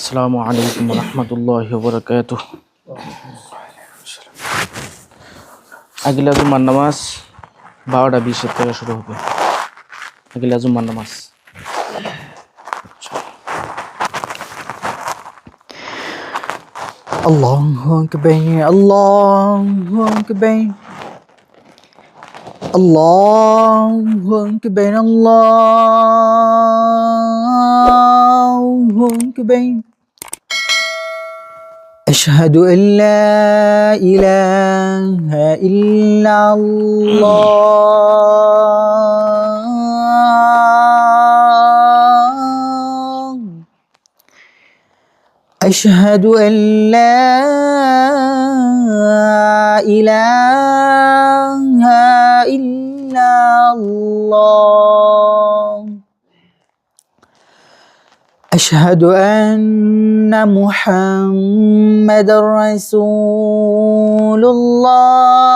আসসালামু আলাইকুম রহমতুল্লাহি ওয়া বারাকাতুহু। আগিলা জুমার নামাজ 12:20 থেকে শুরু হবে। আগিলা জুমার নামাজ Allahu Akbar, Allahu Akbar, Allahu Akbar, Allahu Akbar. أشهد أن لا إله إلا الله. أشهد أن لا إله إلا الله. أشهد أن محمد رسول الله.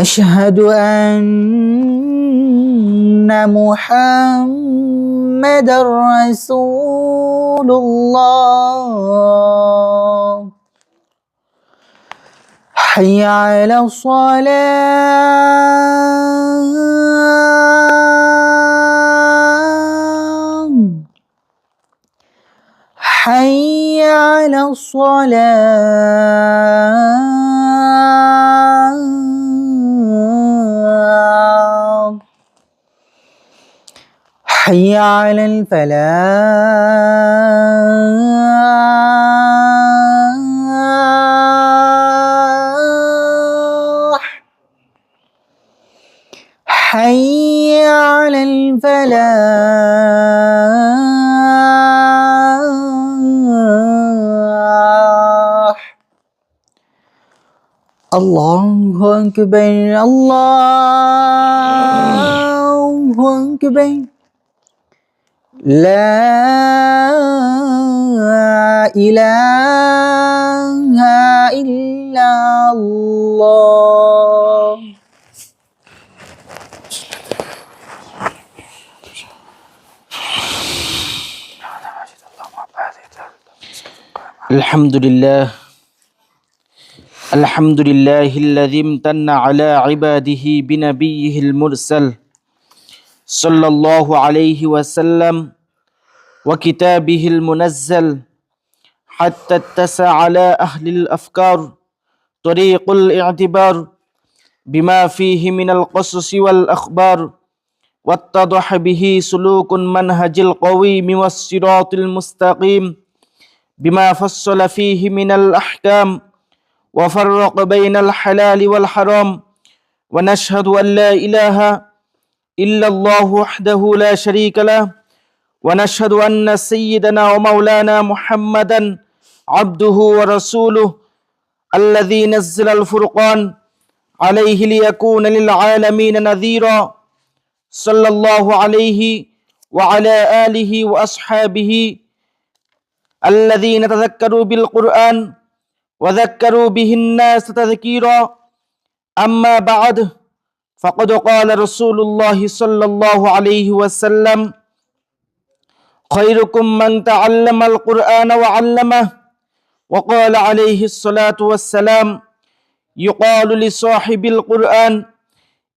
أشهد أن محمد رسول الله. حي على الصلاة. حي على الصلاة. حي على الفلاح. حي على الفلاح. الله أكبر، الله أكبر. لا إله إلا الله. আলহামদুলিল্লাহ الذي امتن على عباده بنبيه المرسل صلى الله عليه وسلم وكتابه المنزل حتى اتسع على أهل الأفكار طريق الاعتبار بما فيه من القصص والأخبار واتضح به سلوك منهج القويم والصراط المستقيم بما فصل فيه من الأحكام وفرق بين الحلال والحرام ونشهد أن لا إله إلا الله وحده لا شريك له ونشهد أن سيدنا ومولانا محمدا عبده ورسوله الذي نزل الفرقان عليه ليكون للعالمين نذيرا صلى الله عليه وعلى آله وأصحابه الذين تذكروا بالقرآن وذكروا به الناس تذكيرا. أما بعد فقد قال رسول الله صلى الله عليه وسلم خيركم من تعلم القرآن وعلمه. وقال عليه الصلاة والسلام يقال لصاحب القرآن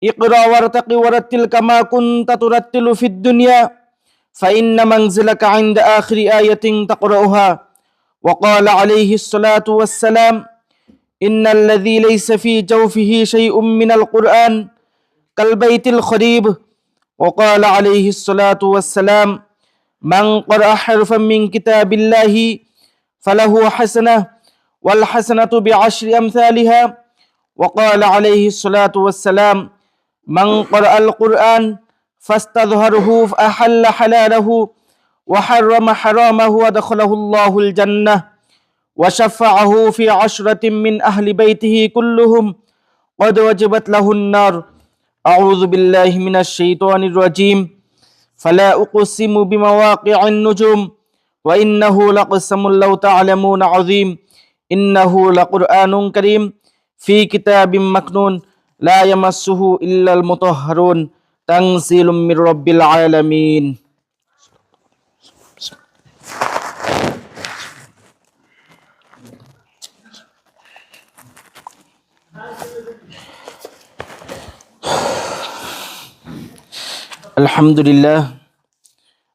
اقرأ وارتق ورتل كما كنت ترتل في الدنيا فإن منزلك عند آخر آية تقرأها. وقال عليه الصلاة والسلام إن الذي ليس في جوفه شيء من القرآن كالبيت الخريب. وقال عليه الصلاة والسلام من قرأ حرفا من كتاب الله فله حسنة والحسنة بعشر أمثالها. وقال عليه الصلاة والسلام من قرأ القرآن فاستظهره فأحل حلاله وحرم حرامه ودخله الله الجنة وشفعه في 10 من أهل بيته كلهم قد وجبت له النار. أعوذ بالله من الشيطان الرجيم. فلا أقسم بمواقع النجوم وإنه لقسم لو تعلمون عظيم إنه لقرآن كريم في كتاب مكنون لا يمسه إلا المطهرون تنزيل من رب العالمين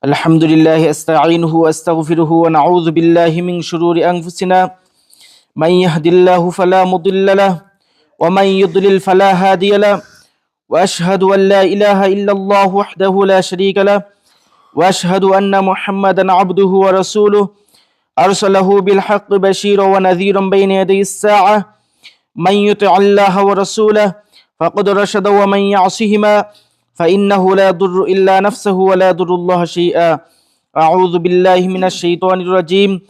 الحمد لله أستعينه وأستغفره ونعوذ بالله من شرور أنفسنا من يهد الله فلا مضل له ومن يضلل فلا هادي له وأشهد أن لا إله إلا الله وحده لا شريك له وأشهد أن محمدا عبده ورسوله أرسله بالحق بشيرا ونذيرا بين يدي الساعة من يطع الله ورسوله فقد رشد ومن يعصهما فإنه لا يضر إلا نفسه ولا يضر الله شيئا أعوذ بالله من الشيطان الرجيم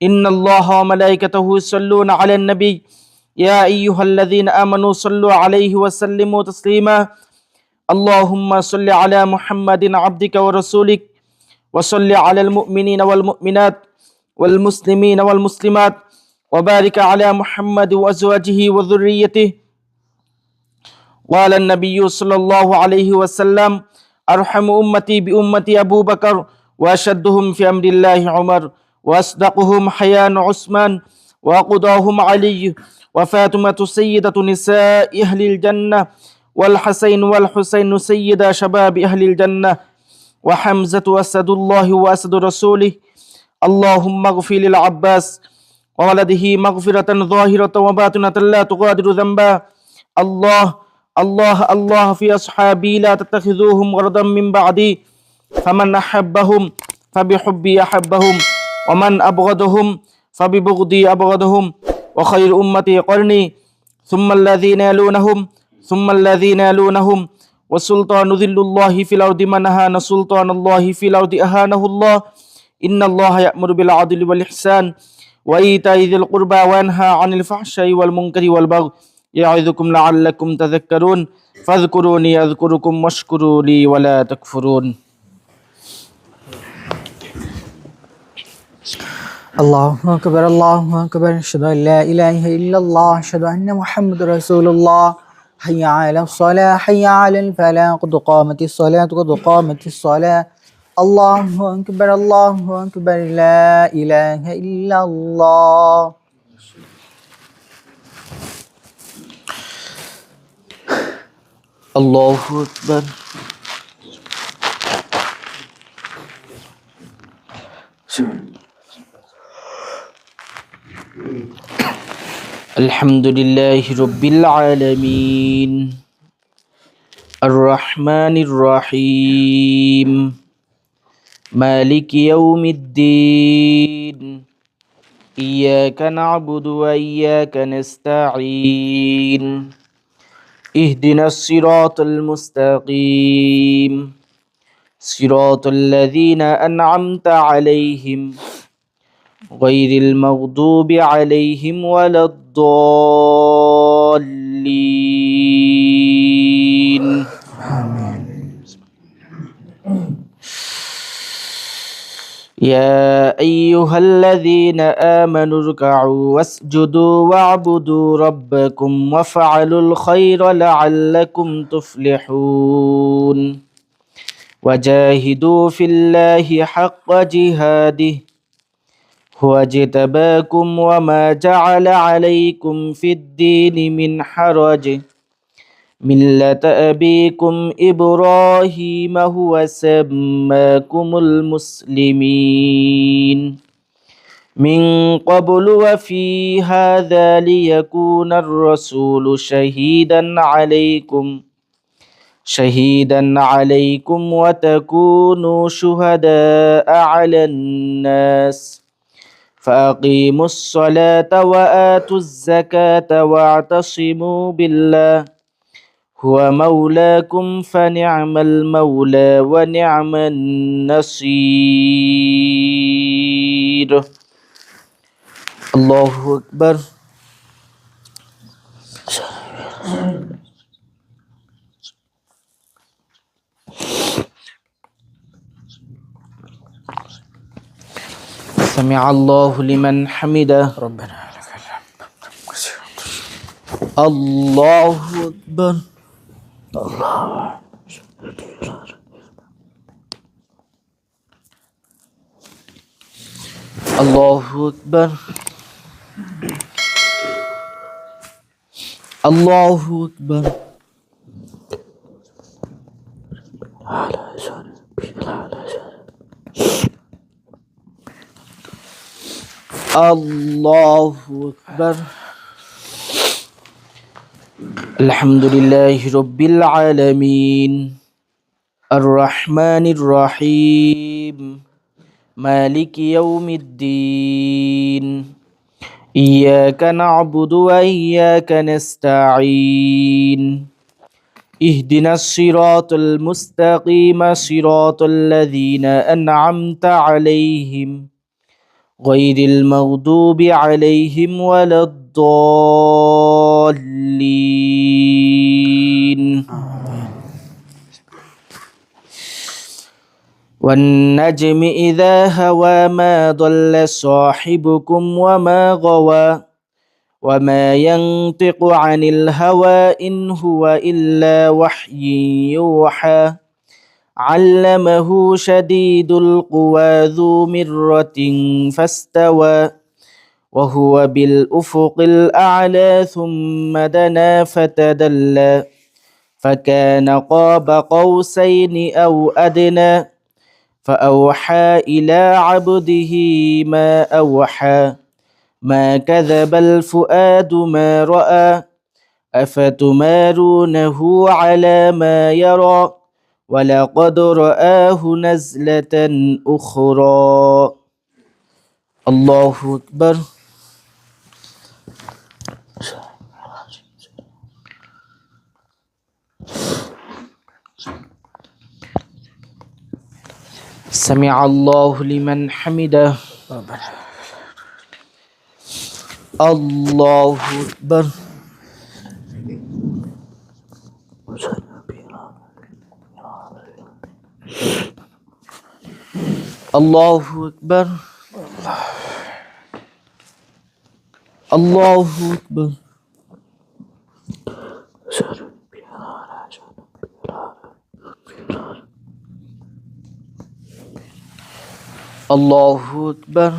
إن الله وملائكته يصلون على النبي يا أيها الذين آمنوا صلوا عليه وسلموا تسليما اللهم صل على محمد عبدك ورسولك وصل على المؤمنين والمؤمنات والمسلمين والمسلمات وبارك على محمد وأزواجه وذريته قال النبي صلى الله عليه وسلم أرحم أمتي بأمتي أبو بكر وأشدهم في أمر الله عمر وأصدقهم حيان عثمان وأقضاهم علي وفاطمة سيدة نساء أهل الجنة والحسين والحسين سيدا شباب أهل الجنة وحمزة أسد الله وأسد رسوله اللهم اغفر للعباس وولده مغفرة ظاهرة وباطنة لا تغادر ذنبا الله في أصحابي لا تتخذوهم غرضا من بعدي فمن أحبهم فبحبي أحبهم ومن أبغضهم فببغضي أبغضهم وخير أمتي قرني ثم الذين يلونهم ثم الذين يلونهم وسلطان ذل الله في الأرض من أهان سلطان الله في الأرض أهانه الله إن الله يأمر بالعدل والإحسان وإيتاء ذي القربى وينهى عن الفحشاء والمنكر والبغي يعظكم لعلكم تذكرون فاذكروني أذكركم واشكروا لي ولا تكفرون الله أكبر أشهد أن لا إله إلا الله أشهد أن محمد رسول الله حي على الصلاة حي على الفلاح قد قامت الصلاة الله أكبر لا إله إلا الله الله أكبر الحمد لله رب العالمين الرحمن الرحيم مالك يوم الدين إياك نعبد وإياك نستعين اهدنا الصراط المستقيم صراط الذين أنعمت عليهم غير المغضوب عليهم ولا الضالين يا أيها الذين آمنوا اركعوا واسجدوا واعبدوا ربكم وافعلوا الخير لعلكم تفلحون وجاهدوا في الله حق جهاده هو اجتباكم وما جعل عليكم في الدين من حرج ملة أبيكم إبراهيم هو سماكم المسلمين من قبل وفي هذا ليكون الرسول شهيدا عليكم وتكونوا شهداء على الناس فأقيموا الصلاة وآتوا الزكاة واعتصموا بالله هو مولاكم فنعم المولى ونعم النصير الله أكبر سمع الله لمن حمده ربنا لك الحمد الله أكبر আল্লাহু আকবার আল্লাহু আকবার আল্লাহু আকবার আলহামদুলিল্লাহি রাব্বিল আলামিন আর রহমানির রহিম মালিকি ইয়াউমিদ্দিন ইয়াকা না'বুদু ওয়া ইয়াকা নাস্তাঈন ইহদিনাস সিরাতাল মুস্তাকিম সিরাতাল্লাযীনা আন'আমতা আলাইহিম গায়রিল মাগদুবি আলাইহিম ওয়ালাদ-দাল্লিন والنجم إذا هوى ما ضل صاحبكم وما غوى وما ينطق عن الهوى إن هو إلا وحي يوحى علمه شديد القوى ذو مرة فاستوى وهو بالأفق الأعلى ثم دنا فتدلى فكان قاب قوسين أو أدنى فأوحى إلى عبده ما أوحى ما كذب الفؤاد ما رأى أفتمارونه على ما يرى ولقد رآه نزلة أخرى الله أكبر سمع الله لمن حمده الله أكبر الله أكبر الله أكبر الله أكبر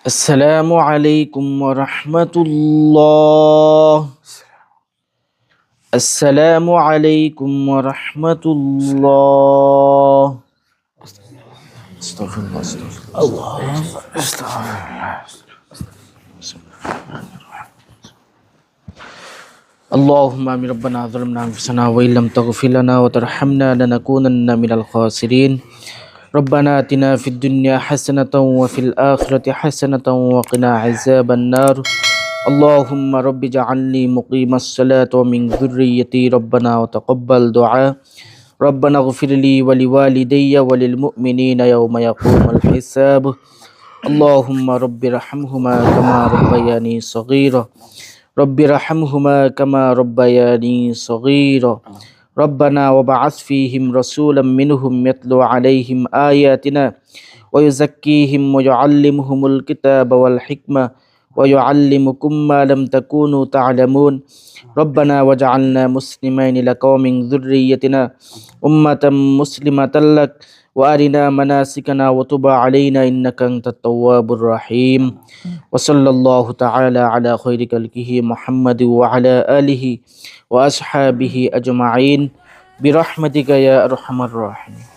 السلام عليكم ورحمة الله السلام عليكم ورحمة الله استغفر الله استغفر الله اللهم آمين ربنا ظلمنا أنفسنا وإن لم تغفر لنا وترحمنا لنكونن من الخاسرين ربنا آتنا في الدنيا حسنة وفي الآخرة حسنة وقنا عذاب النار اللهم رب اجعلني مقيم الصلاة ومن ذريتي ربنا وتقبل دعاء ربنا اغفر لي ولوالدي وللمؤمنين يوم يقوم الحساب اللهم رب ارحمهما كما ربياني صغيرا رب ارحمهما كما ربياني صغيرا ربنا وبعث فيهم رسولا منهم يتلو عليهم آياتنا ويزكيهم ويعلمهم الكتاب والحكمة ويعلمكم ما لم تكونوا تعلمون ربنا واجعلنا مسلمين لك ومن ذريتنا أمة مسلمة لك وأرنا مناسكنا وتب علينا إنك أنت التواب الرحيم وصلى الله تعالى على خير خلقه محمد وعلى آله وأصحابه أجمعين برحمتك يا أرحم الراحمين